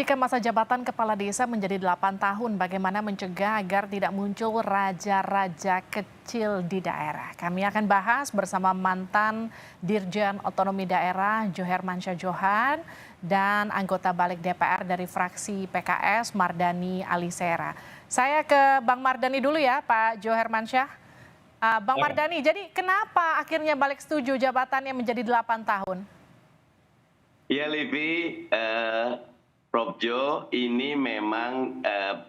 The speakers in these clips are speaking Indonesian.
jika masa jabatan kepala desa menjadi 8 tahun, bagaimana mencegah agar tidak muncul raja-raja kecil di daerah? Kami akan bahas bersama mantan Dirjen Otonomi Daerah Johermansyah Johan dan anggota Balik DPR dari fraksi PKS Mardani Alisera. Saya ke Bang Mardani dulu ya, Pak Johermansyah. Bang Mardani, jadi kenapa akhirnya Balik setuju jabatannya menjadi 8 tahun? Ya, Livi, Prof. Jo, ini memang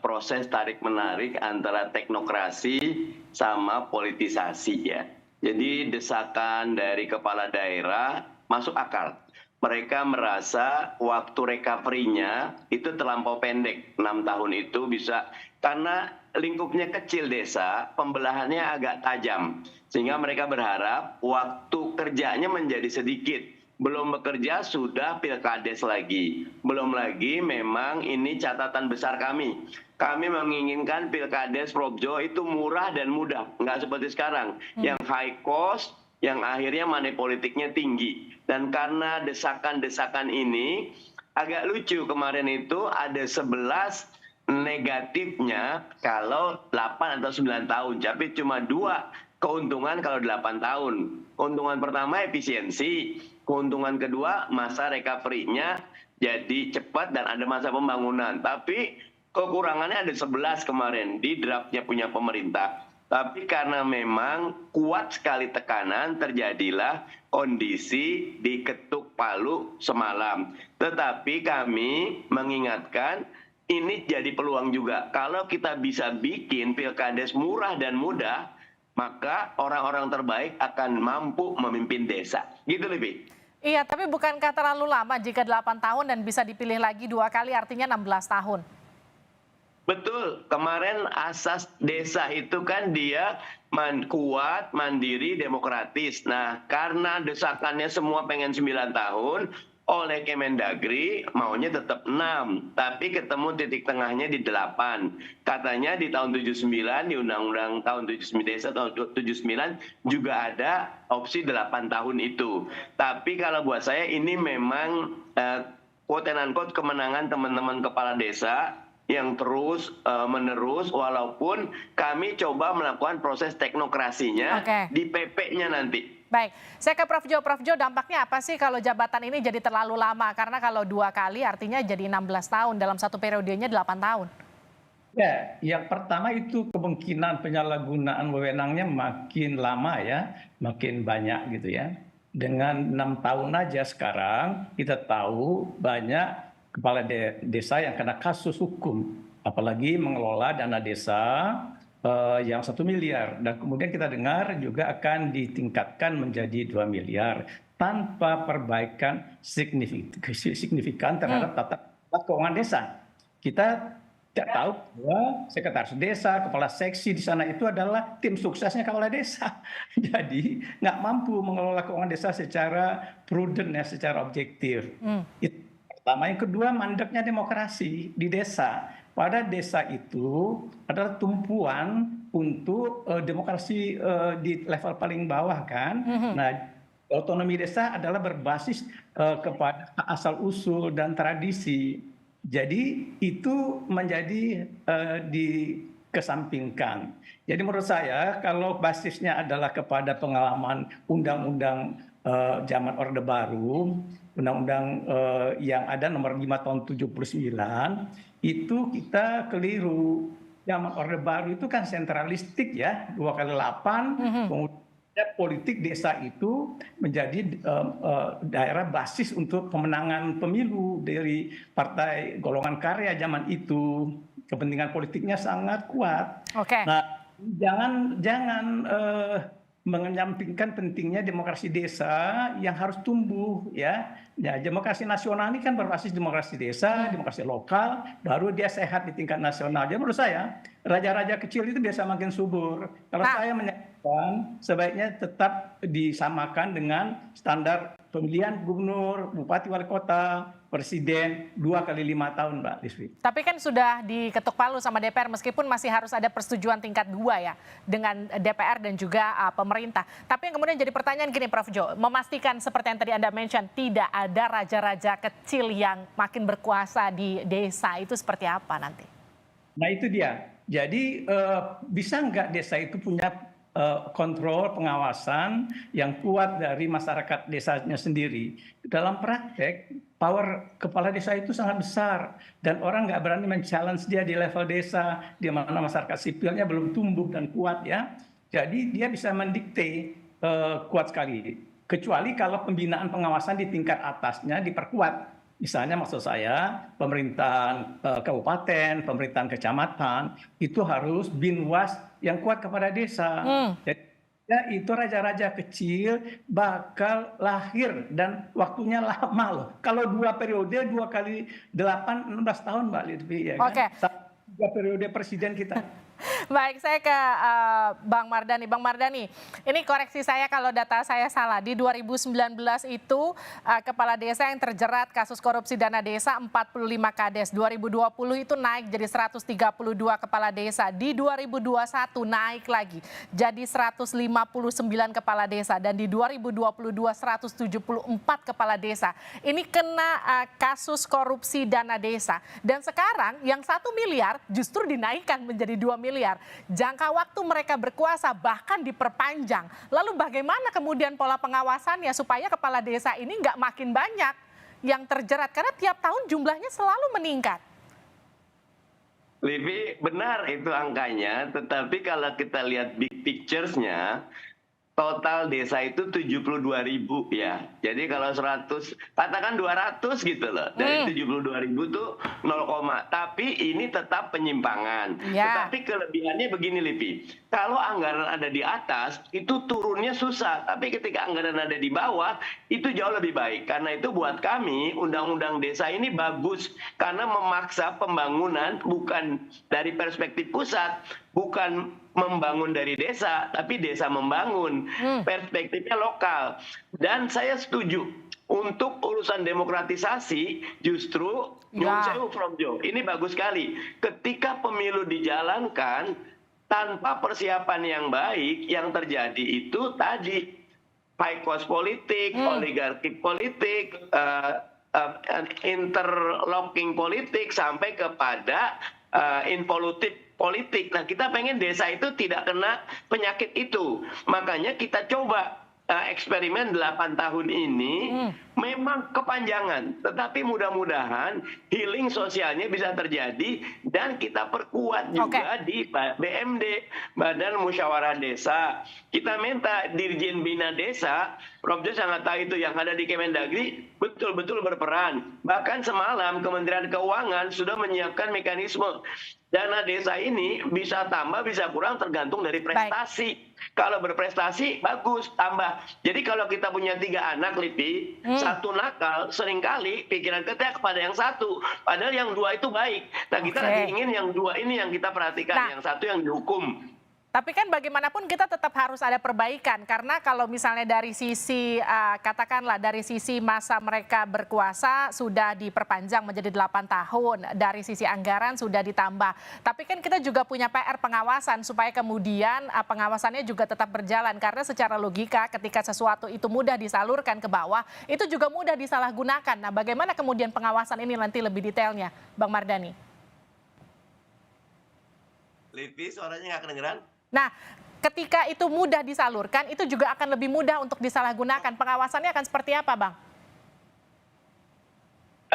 proses tarik-menarik antara teknokrasi sama politisasi ya. Jadi desakan dari kepala daerah masuk akal. Mereka merasa waktu recovery-nya itu terlampau pendek, 6 tahun itu bisa, karena lingkupnya kecil desa, pembelahannya agak tajam. Sehingga mereka berharap waktu kerjanya menjadi sedikit. Belum bekerja sudah pilkades lagi. Belum lagi memang ini catatan besar kami. Kami menginginkan pilkades Prof. Jo itu murah dan mudah. Nggak seperti sekarang. Yang high cost, yang akhirnya money politiknya tinggi. Dan karena desakan-desakan ini, agak lucu kemarin itu ada 11 negatifnya kalau 8 atau 9 tahun. Tapi cuma 2 keuntungan kalau 8 tahun. Keuntungan pertama efisiensi. Keuntungan kedua, masa recovery-nya jadi cepat dan ada masa pembangunan. Tapi kekurangannya ada 11 kemarin di draftnya punya pemerintah. Tapi karena memang kuat sekali tekanan, terjadilah kondisi diketuk palu semalam. Tetapi kami mengingatkan ini jadi peluang juga. Kalau kita bisa bikin pilkades murah dan mudah, maka orang-orang terbaik akan mampu memimpin desa. Gitu lebih. Iya, tapi bukankah terlalu lama jika 8 tahun dan bisa dipilih lagi 2 kali, artinya 16 tahun? Betul, kemarin asas desa itu kan dia kuat, mandiri, demokratis. Nah, karena desakannya semua pengen 9 tahun, oleh Kemendagri maunya tetap 6, tapi ketemu titik tengahnya di 8. Katanya di tahun 79, di Undang-Undang tahun 79 desa tahun 79 juga ada opsi 8 tahun itu. Tapi kalau buat saya ini memang quote and unquote kemenangan teman-teman kepala desa yang terus menerus, walaupun kami coba melakukan proses teknokrasinya di PP-nya nanti. Baik, saya ke Prof. Jo. Prof. Jo, dampaknya apa sih kalau jabatan ini jadi terlalu lama? Karena kalau 2 kali artinya jadi 16 tahun, dalam satu periodenya 8 tahun. Ya, yang pertama itu kemungkinan penyalahgunaan wewenangnya makin lama ya, makin banyak gitu ya. Dengan 6 tahun aja sekarang kita tahu banyak kepala desa yang kena kasus hukum, apalagi mengelola dana desa yang 1 miliar, dan kemudian kita dengar juga akan ditingkatkan menjadi 2 miliar tanpa perbaikan signifikan terhadap tata keuangan desa. Kita tidak tahu bahwa sekretaris desa, kepala seksi di sana itu adalah tim suksesnya kepala desa. Jadi nggak mampu mengelola keuangan desa secara prudent ya, secara objektif. Itu pertama. Yang kedua, mandeknya demokrasi di desa. Pada desa itu adalah tumpuan untuk demokrasi di level paling bawah kan. Nah, otonomi desa adalah berbasis kepada asal usul dan tradisi. Jadi itu menjadi dikesampingkan. Jadi menurut saya kalau basisnya adalah kepada pengalaman undang-undang zaman Orde Baru, undang-undang yang ada nomor 5 tahun 79, itu kita keliru. Zaman Orde Baru itu kan sentralistik ya, 2 kali 8, kemudian politik desa itu menjadi daerah basis untuk pemenangan pemilu dari partai golongan karya zaman itu. Kepentingan politiknya sangat kuat. Nah, jangan menyampingkan pentingnya demokrasi desa yang harus tumbuh ya. Ya, demokrasi nasional ini kan berbasis demokrasi desa, demokrasi lokal, baru dia sehat di tingkat nasional. Jadi menurut saya raja-raja kecil itu biasa makin subur. Kalau saya menyatakan sebaiknya tetap disamakan dengan standar pemilihan gubernur, bupati, wali kota, presiden 2 kali 5 tahun, Mbak Liswi. Tapi kan sudah diketuk palu sama DPR meskipun masih harus ada persetujuan tingkat 2 ya dengan DPR dan juga pemerintah. Tapi yang kemudian jadi pertanyaan gini Prof. Jo, memastikan seperti yang tadi Anda mention tidak ada raja-raja kecil yang makin berkuasa di desa itu seperti apa nanti? Nah itu dia. Jadi bisa nggak desa itu punya kontrol pengawasan yang kuat dari masyarakat desanya sendiri. Dalam praktek, power kepala desa itu sangat besar dan orang nggak berani men-challenge dia di level desa, di mana masyarakat sipilnya belum tumbuh dan kuat ya. Jadi dia bisa mendikte kuat sekali. Kecuali kalau pembinaan pengawasan di tingkat atasnya diperkuat. Misalnya maksud saya pemerintahan kabupaten, pemerintahan kecamatan itu harus binwas yang kuat kepada desa. Jadi ya, itu raja-raja kecil bakal lahir dan waktunya lama loh. Kalau 2 periode 2 kali 8 16 tahun Mbak Lutfi ya kan. Oke. 3 periode presiden kita. Baik, saya ke Bang Mardhani. Bang Mardhani, ini koreksi saya kalau data saya salah. Di 2019 itu kepala desa yang terjerat kasus korupsi dana desa 45 kades. 2020 itu naik jadi 132 kepala desa. Di 2021 naik lagi jadi 159 kepala desa. Dan di 2022 174 kepala desa. Ini kena kasus korupsi dana desa. Dan sekarang yang 1 miliar justru dinaikkan menjadi 2 miliar. Jangka waktu mereka berkuasa bahkan diperpanjang. Lalu bagaimana kemudian pola pengawasannya supaya kepala desa ini nggak makin banyak yang terjerat? Karena tiap tahun jumlahnya selalu meningkat. Livi, benar itu angkanya, tetapi kalau kita lihat big pictures-nya, total desa itu 72.000 ya. Jadi kalau 100, katakan 200 gitu loh. Dari 72.000 tuh 0, tapi ini tetap penyimpangan. Ya. Tetapi kelebihannya begini Livi, kalau anggaran ada di atas itu turunnya susah. Tapi ketika anggaran ada di bawah itu jauh lebih baik. Karena itu buat kami undang-undang desa ini bagus. Karena memaksa pembangunan bukan dari perspektif pusat, bukan membangun dari desa, tapi desa membangun. Perspektifnya lokal. Dan saya setuju untuk urusan demokratisasi justru nyun sewu Prof. Jo, ini bagus sekali. Ketika pemilu dijalankan tanpa persiapan yang baik, yang terjadi itu tadi high cost politik, oligarki politik, interlocking politik sampai kepada involutif politik. Nah, kita pengen desa itu tidak kena penyakit itu. Makanya kita coba eksperimen 8 tahun ini memang kepanjangan. Tetapi mudah-mudahan healing sosialnya bisa terjadi dan kita perkuat juga di BMD, Badan Musyawarah Desa. Kita minta Dirjen Bina Desa, Prof. Jo sangat tahu itu yang ada di Kemendagri, betul-betul berperan. Bahkan semalam Kementerian Keuangan sudah menyiapkan mekanisme dana desa ini bisa tambah, bisa kurang tergantung dari prestasi. Kalau berprestasi, bagus, tambah. Jadi kalau kita punya 3 anak, Lipi, 1 nakal, seringkali pikiran kita kepada yang 1. Padahal yang 2 itu baik. Nah, kita lagi ingin yang 2 ini yang kita perhatikan, yang 1 yang dihukum. Tapi kan bagaimanapun kita tetap harus ada perbaikan. Karena kalau misalnya dari sisi, katakanlah dari sisi masa mereka berkuasa sudah diperpanjang menjadi 8 tahun. Dari sisi anggaran sudah ditambah. Tapi kan kita juga punya PR pengawasan supaya kemudian pengawasannya juga tetap berjalan. Karena secara logika ketika sesuatu itu mudah disalurkan ke bawah, itu juga mudah disalahgunakan. Nah, bagaimana kemudian pengawasan ini nanti lebih detailnya, Bang Mardhani? Livi, suaranya nggak kedengeran? Nah, ketika itu mudah disalurkan, itu juga akan lebih mudah untuk disalahgunakan. Pengawasannya akan seperti apa, Bang?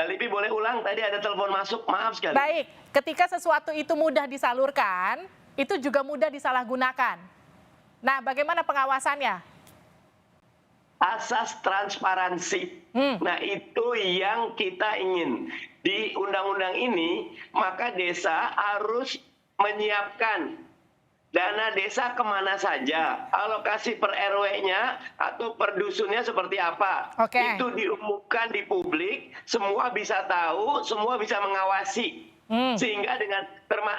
Lipi boleh ulang, tadi ada telepon masuk, maaf sekali. Baik, ketika sesuatu itu mudah disalurkan, itu juga mudah disalahgunakan. Nah, bagaimana pengawasannya? Asas transparansi. Nah, itu yang kita ingin. Di undang-undang ini, maka desa harus menyiapkan dana desa kemana saja, alokasi per RW-nya atau per dusunnya seperti apa. Itu diumumkan di publik, semua bisa tahu, semua bisa mengawasi. Sehingga dengan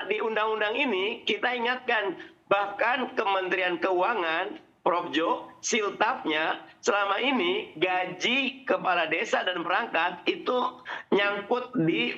di undang-undang ini kita ingatkan, bahkan Kementerian Keuangan Prof. Jo, siltapnya selama ini gaji kepala desa dan perangkat itu nyangkut di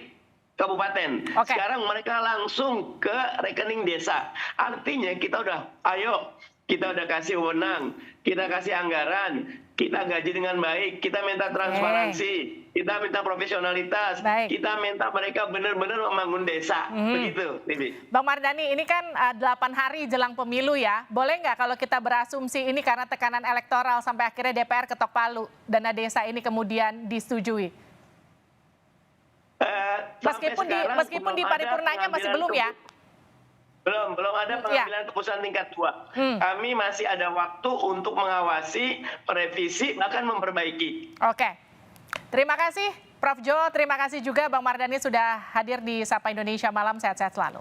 kabupaten. Oke. Sekarang mereka langsung ke rekening desa. Artinya kita udah, ayo, kita udah kasih wewenang, kita kasih anggaran, kita gaji dengan baik, kita minta transparansi, kita minta profesionalitas, Baik. kita minta mereka benar-benar membangun desa. Begitu, Livi. Bang Mardhani, ini kan 8 hari jelang pemilu ya. Boleh nggak kalau kita berasumsi ini karena tekanan elektoral sampai akhirnya DPR ketok palu, dana desa ini kemudian disetujui? Meskipun di paripurnanya masih belum ya? Belum ada pengambilan keputusan tingkat 2. Kami masih ada waktu untuk mengawasi, merevisi, bahkan memperbaiki. Oke. Terima kasih Prof. Jo, terima kasih juga Bang Mardhani sudah hadir di Sapa Indonesia Malam, sehat-sehat selalu.